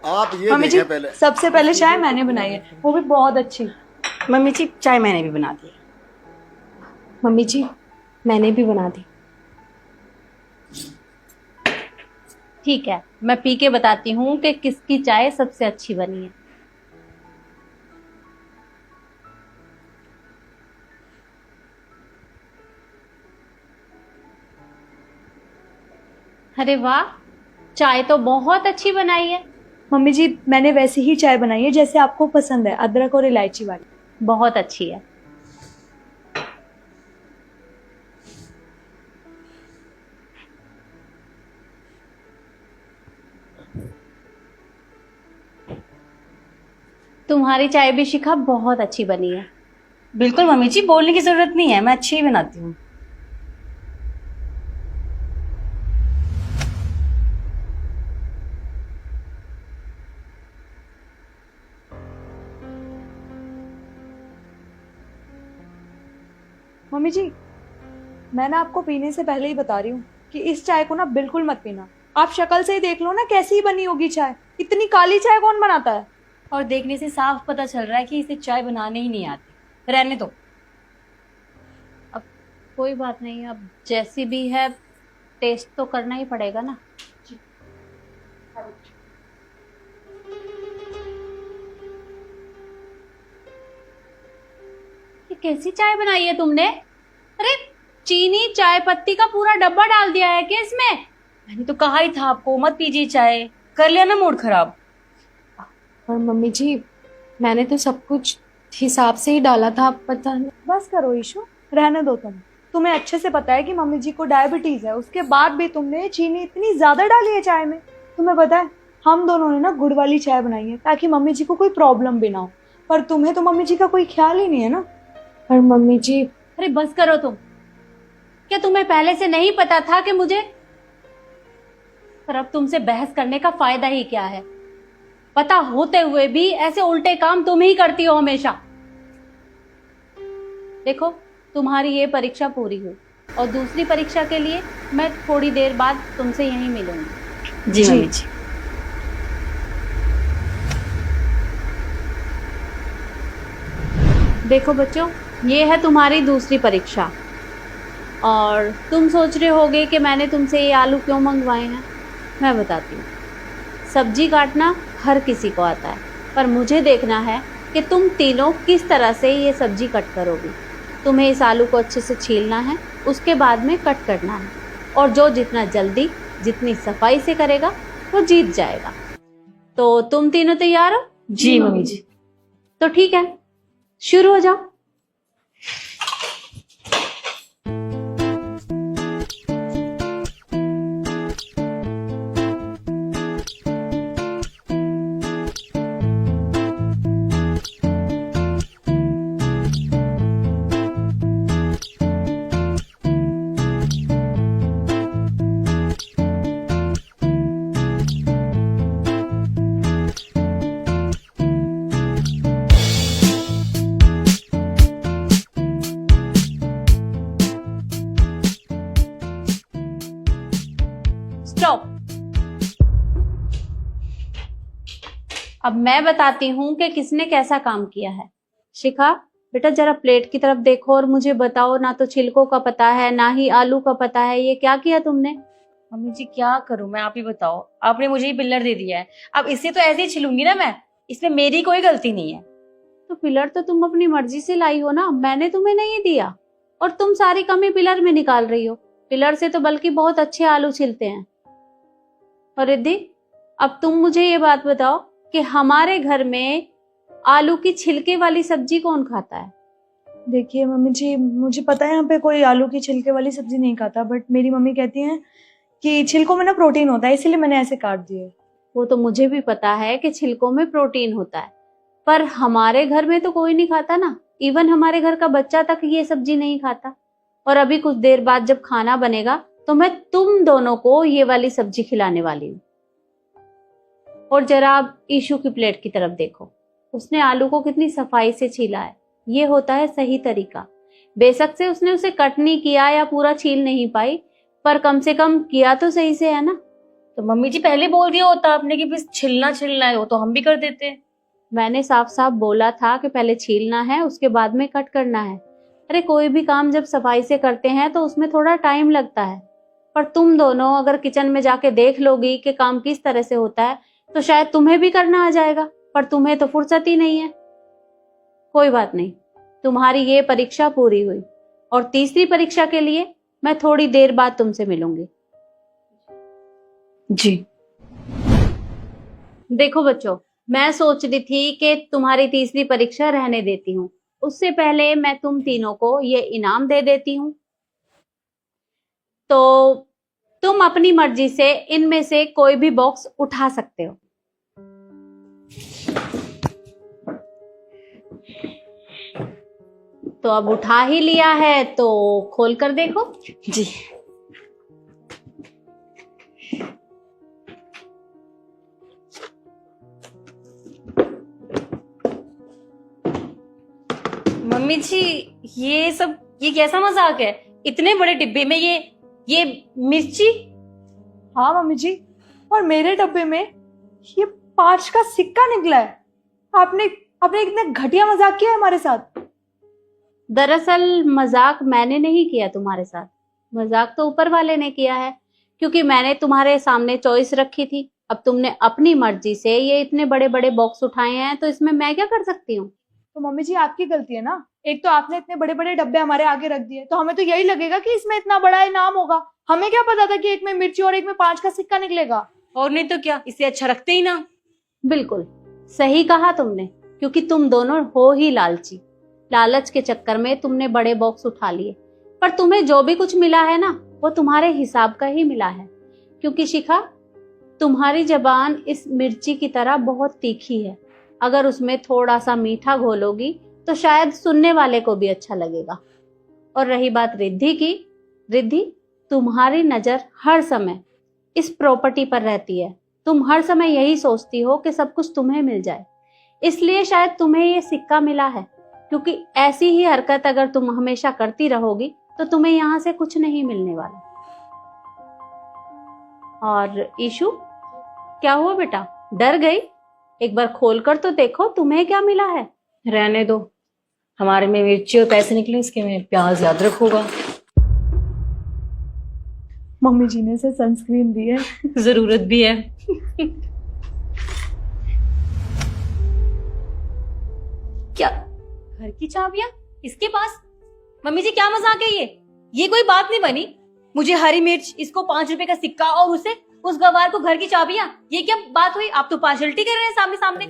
आप ये मम्मी जी, देखें पहले। सबसे पहले चाय मैंने बनाई है, वो भी बहुत अच्छी। मम्मी जी चाय मैंने भी बना दी। मम्मी जी मैंने भी बना दी। ठीक है, मैं पी के बताती हूँ कि किसकी चाय सबसे अच्छी बनी है। अरे वाह, चाय तो बहुत अच्छी बनाई है। मम्मी जी, मैंने वैसी ही चाय बनाई है जैसे आपको पसंद है, अदरक और इलायची वाली। बहुत अच्छी है। तुम्हारी चाय भी शिखा बहुत अच्छी बनी है। बिल्कुल मम्मी जी, बोलने की जरूरत नहीं है, मैं अच्छी ही बनाती हूँ। मम्मी जी, मैं ना आपको पीने से पहले ही बता रही हूँ कि इस चाय को ना बिल्कुल मत पीना। आप शक्ल से ही देख लो ना कैसी ही बनी होगी चाय। इतनी काली चाय कौन बनाता है? और देखने से साफ पता चल रहा है कि इसे चाय बनाने ही नहीं आती। रहने दो। अब कोई बात नहीं, अब जैसी भी है टेस्ट तो करना ही पड़ेगा ना। ये कैसी चाय बनाई है तुमने? अरे चीनी चाय पत्ती का पूरा डब्बा डाल दिया है क्या इसमें? मैंने तो कहा ही था आपको मत पीजिए चाय, कर लिया ना मूड खराब। और मम्मी जी मैंने तो सब कुछ हिसाब से ही डाला था, पता नहीं। बस करो ईशु, रहने दो तुम्हें अच्छे से पता है कि मम्मी जी को डायबिटीज है, उसके बाद भी तुमने चीनी इतनी ज्यादा डाली है चाय में। तुम्हें पता है हम दोनों ने ना गुड़ वाली चाय बनाई है ताकि मम्मी जी को कोई प्रॉब्लम भी ना हो, पर तुम्हें तो मम्मी जी का कोई ख्याल ही नहीं है ना। पर मम्मी जी अरे बस करो तुम। क्या तुम्हें पहले से नहीं पता था कि मुझे? पर अब तुमसे बहस करने का फायदा ही क्या है? पता होते हुए भी ऐसे उल्टे काम तुम ही करती हो हमेशा। देखो, तुम्हारी ये परीक्षा पूरी हुई और दूसरी परीक्षा के लिए मैं थोड़ी देर बाद तुमसे यहीं मिलूंगी। जी मम्मी जी। देखो बच्चों, ये है तुम्हारी दूसरी परीक्षा और तुम सोच रहे होगे कि मैंने तुमसे ये आलू क्यों मंगवाए हैं। मैं बताती हूँ। सब्जी काटना हर किसी को आता है, पर मुझे देखना है कि तुम तीनों किस तरह से ये सब्जी कट करोगी। तुम्हें इस आलू को अच्छे से छीलना है, उसके बाद में कट करना है, और जो जितना जल्दी जितनी सफाई से करेगा वो जीत जाएगा। तो तुम तीनों तैयार हो? जी मम्मी जी। तो ठीक है, शुरू हो जाओ। स्टॉप। अब मैं बताती हूँ कि किसने कैसा काम किया है। शिखा बेटा, जरा प्लेट की तरफ देखो और मुझे बताओ, ना तो छिलकों का पता है ना ही आलू का पता है, ये क्या किया तुमने? मम्मी जी क्या करूं मैं, आप ही बताओ। आपने मुझे ही पिलर दे दिया है, अब इसे तो ऐसे ही छिलूंगी ना मैं, इसमें मेरी कोई गलती नहीं है। तो पिलर तो तुम अपनी मर्जी से लाई हो ना, मैंने तुम्हें नहीं दिया, और तुम सारी कमी पिलर में निकाल रही हो। पिलर से तो बल्कि बहुत अच्छे आलू छिलते हैं। और रिद्धि, अब तुम मुझे ये बात बताओ कि हमारे घर में आलू की छिलके वाली सब्जी कौन खाता है? देखिए मम्मी जी, मुझे पता है यहाँ पे कोई आलू की छिलके वाली सब्जी नहीं खाता, बट मेरी मम्मी कहती हैं कि छिलकों में ना प्रोटीन होता है, इसीलिए मैंने ऐसे काट दिए। वो तो मुझे भी पता है कि छिलकों में प्रोटीन होता है, पर हमारे घर में तो कोई नहीं खाता ना। इवन हमारे घर का बच्चा तक ये सब्जी नहीं खाता। और अभी कुछ देर बाद जब खाना बनेगा तो मैं तुम दोनों को ये वाली सब्जी खिलाने वाली हूँ। और जरा आप ईशू की प्लेट की तरफ देखो, उसने आलू को कितनी सफाई से छीला है। ये होता है सही तरीका। बेशक से उसने उसे कट नहीं किया या पूरा छील नहीं पाई, पर कम से कम किया तो सही से है ना। तो मम्मी जी पहले बोल दिया होता आपने कि बस छिलना छिलना है, वो तो हम भी कर देते। मैंने साफ साफ बोला था कि पहले छीलना है, उसके बाद में कट करना है। अरे कोई भी काम जब सफाई से करते हैं तो उसमें थोड़ा टाइम लगता है, पर तुम दोनों अगर किचन में जाके देख लोगी कि काम किस तरह से होता है तो शायद तुम्हें भी करना आ जाएगा, पर तुम्हें तो फुर्सत ही नहीं है। कोई बात नहीं, तुम्हारी ये परीक्षा पूरी हुई और तीसरी परीक्षा के लिए मैं थोड़ी देर बाद तुमसे मिलूंगी। जी। देखो बच्चों, मैं सोच रही थी कि तुम्हारी तीसरी परीक्षा रहने देती हूँ, उससे पहले मैं तुम तीनों को ये इनाम दे देती हूँ। तो तुम अपनी मर्जी से इनमें से कोई भी बॉक्स उठा सकते हो। तो अब उठा ही लिया है तो खोल कर देखो। जी। मम्मी जी ये कैसा मजाक है? इतने बड़े डिब्बे में ये मिर्ची। हाँ मम्मी जी, और मेरे डब्बे में ये 5 का सिक्का निकला है। आपने आपने इतना घटिया मजाक किया है हमारे साथ। दरअसल मजाक मैंने नहीं किया तुम्हारे साथ, मजाक तो ऊपर वाले ने किया है, क्योंकि मैंने तुम्हारे सामने चॉइस रखी थी। अब तुमने अपनी मर्जी से ये इतने बड़े बड़े बॉक्स उठाए हैं, तो इसमें मैं क्या कर सकती हूँ? तो मम्मी जी आपकी गलती है ना। एक तो आपने इतने बड़े बड़े डब्बे हमारे आगे रख दिए, तो हमें तो यही लगेगा कि इसमें इतना बड़ा इनाम होगा। हमें क्या पता था कि एक में मिर्ची और एक में 5 का सिक्का निकलेगा। और नहीं तो क्या, इससे अच्छा रखते ही ना। बिल्कुल सही कहा तुमने, क्योंकि तुम दोनों हो ही लालची। लालच के चक्कर में तुमने बड़े बॉक्स उठा लिए, पर तुम्हें जो भी कुछ मिला है ना, वो तुम्हारे हिसाब का ही मिला है। क्योंकि शिखा, तुम्हारी जबान इस मिर्ची की तरह बहुत तीखी है। अगर उसमें थोड़ा सा मीठा घोलोगी तो शायद सुनने वाले को भी अच्छा लगेगा। और रही बात रिद्धि की, रिद्धि, तुम्हारी नजर हर समय इस प्रॉपर्टी पर रहती है। तुम हर समय यही सोचती हो कि सब कुछ तुम्हें मिल जाए, इसलिए शायद तुम्हें ये सिक्का मिला है। क्योंकि ऐसी ही हरकत अगर तुम हमेशा करती रहोगी तो तुम्हें यहाँ से कुछ नहीं मिलने वाला। और ईशु, क्या हुआ बेटा, डर गई? एक बार खोलकर तो देखो तुम्हें क्या मिला है। रहने दो, हमारे में मिर्ची और पैसे निकले, इसके में प्याज याद रखोगा। मम्मी जी ने इसे सनस्क्रीन दी है। जरूरत भी है। क्या घर की चाबियां इसके पास? मम्मी जी क्या मजाक है ये कोई बात नहीं बनी। मुझे हरी मिर्च, इसको 5 रुपए का सिक्का और उसे उस गवार को घर की चाबियां, ये क्या बात हुई? आप तो पार्शलिटी कर रहे हैं सामने सामने।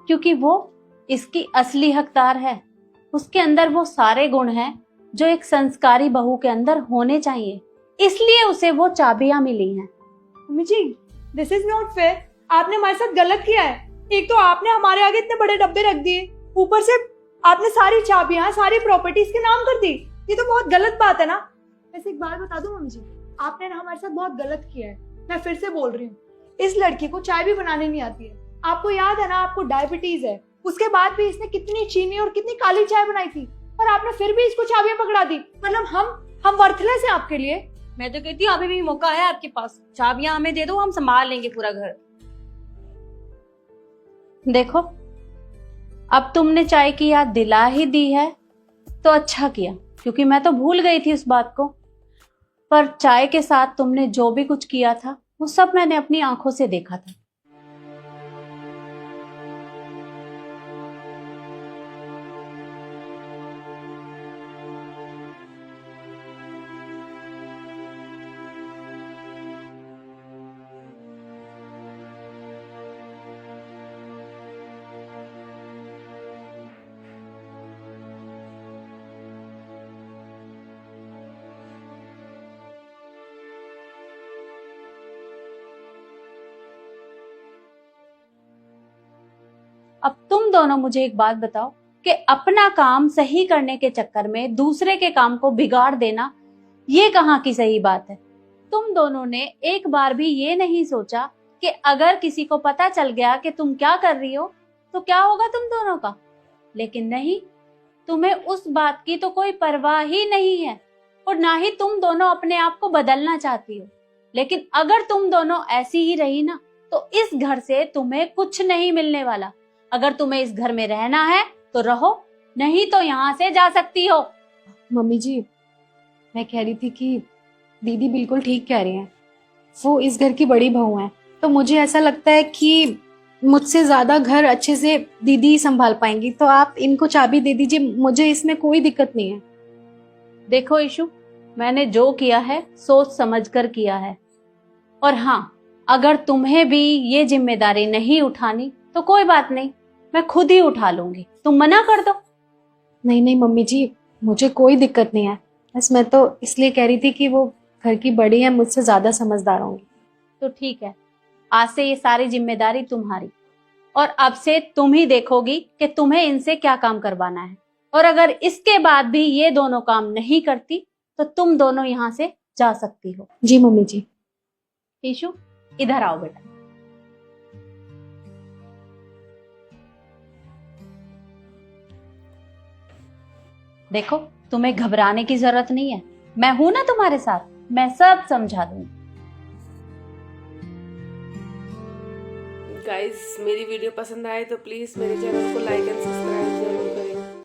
क्योंकि वो इसकी असली हकदार है। उसके अंदर वो सारे गुण हैं जो एक संस्कारी बहू के अंदर होने चाहिए, इसलिए उसे वो चाबियां मिली हैं। मम्मी जी, दिस इज नॉट फेयर। आपने हमारे साथ गलत किया है। एक तो आपने हमारे आगे इतने बड़े डब्बे रख दिए, ऊपर से आपने सारी चाबियां, सारी प्रॉपर्टी इसके नाम कर दी। ये तो बहुत गलत बात है ना। वैसे एक बात बता दूं मम्मी जी, आपने ना हमारे साथ बहुत गलत किया है। मैं फिर से बोल रही हूँ, इस लड़की को चाय भी बनाने नहीं आती है। आपको याद है ना, आपको डायबिटीज है। उसके बाद भी इसने कितनी चीनी और कितनी काली चाय बनाई थी, और आपने फिर भी इसको चाबियां पकड़ा दी। मतलब हम वर्थलेस हैं आपके लिए। मैं तो कहती हूँ अभी भी मौका है आपके पास, चाबियां हमें दे दो, हम संभाल लेंगे पूरा घर। देखो, अब तुमने चाय की याद दिला ही दी है तो अच्छा किया, क्योंकि मैं तो भूल गई थी उस बात को। पर चाय के साथ तुमने जो भी कुछ किया था वो सब मैंने अपनी आंखों से देखा था। अब तुम दोनों मुझे एक बात बताओ कि अपना काम सही करने के चक्कर में दूसरे के काम को बिगाड़ देना, ये कहाँ की सही बात है? तुम दोनों ने एक बार भी ये नहीं सोचा कि अगर किसी को पता चल गया कि तुम क्या कर रही हो तो क्या होगा तुम दोनों का? लेकिन नहीं, तुम्हें उस बात की तो कोई परवाह ही नहीं है, और ना ही तुम दोनों अपने आप को बदलना चाहती हो। लेकिन अगर तुम दोनों ऐसी ही रही ना तो इस घर से तुम्हें कुछ नहीं मिलने वाला। अगर तुम्हें इस घर में रहना है तो रहो, नहीं तो यहाँ से जा सकती हो। मम्मी जी, मैं कह रही थी कि दीदी बिल्कुल ठीक कह रही हैं। वो इस घर की बड़ी बहू हैं, तो मुझे ऐसा लगता है कि मुझसे ज्यादा घर अच्छे से दीदी ही संभाल पाएंगी। तो आप इनको चाबी दे दीजिए, मुझे इसमें कोई दिक्कत नहीं है। देखो इशू, मैंने जो किया है सोच समझ कर किया है। और हाँ, अगर तुम्हें भी ये जिम्मेदारी नहीं उठानी तो कोई बात नहीं, मैं खुद ही उठा लूंगी। तुम मना कर दो। नहीं नहीं मम्मी जी, मुझे कोई दिक्कत नहीं है। बस मैं तो इसलिए कह रही थी कि वो घर की बड़ी है, मुझसे ज्यादा समझदार होंगी। तो ठीक है, आज से ये सारी जिम्मेदारी तुम्हारी, और अब से तुम ही देखोगी कि तुम्हें इनसे क्या काम करवाना है। और अगर इसके बाद भी ये दोनों काम नहीं करती तो तुम दोनों यहाँ से जा सकती हो। जी मम्मी जी। ईशु, इधर आओ बेटा। देखो, तुम्हें घबराने की जरूरत नहीं है, मैं हूं ना तुम्हारे साथ, मैं सब समझा दूंगी। गाइस, मेरी वीडियो पसंद आए तो प्लीज़ मेरे चैनल को लाइक एंड सब्सक्राइब